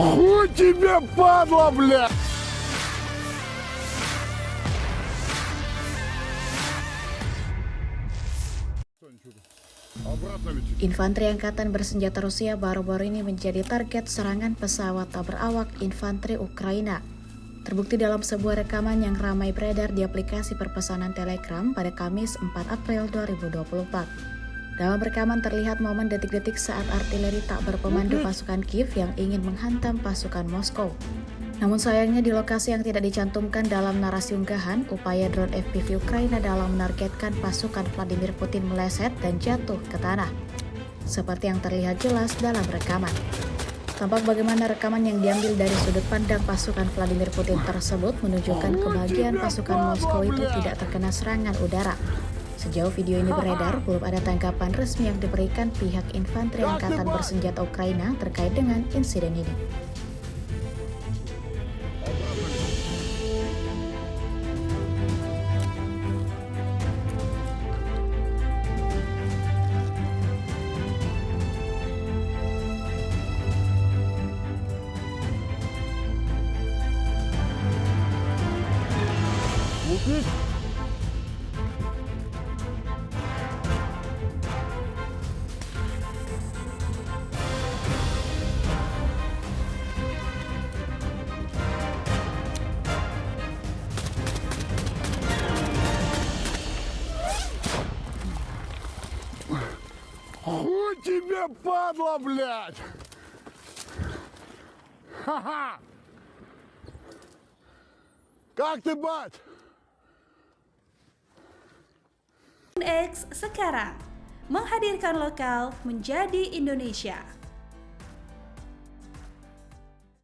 Фу тебе, падла, бля! Infanteri Angkatan Bersenjata Rusia baru-baru ini menjadi target serangan pesawat tak berawak infanteri Ukraina. Terbukti dalam sebuah rekaman yang ramai beredar di aplikasi perpesanan Telegram pada Kamis 4 April 2024. Dalam rekaman terlihat momen detik-detik saat artileri tak berpemandu pasukan Kiev yang ingin menghantam pasukan Moskow. Namun sayangnya di lokasi yang tidak dicantumkan dalam narasi unggahan, upaya drone FPV Ukraina dalam menargetkan pasukan Vladimir Putin meleset dan jatuh ke tanah. Seperti yang terlihat jelas dalam rekaman. Tampak bagaimana rekaman yang diambil dari sudut pandang pasukan Vladimir Putin tersebut menunjukkan kebahagiaan pasukan Moskow itu tidak terkena serangan udara. Sejauh video ini beredar, belum ada tanggapan resmi yang diberikan pihak infanteri Angkatan Bersenjata Ukraina terkait dengan insiden ini. Буквик? Фу тебе, падла, блядь! Ха-ха! Как ты, бать? X sekarang menghadirkan lokal menjadi Indonesia.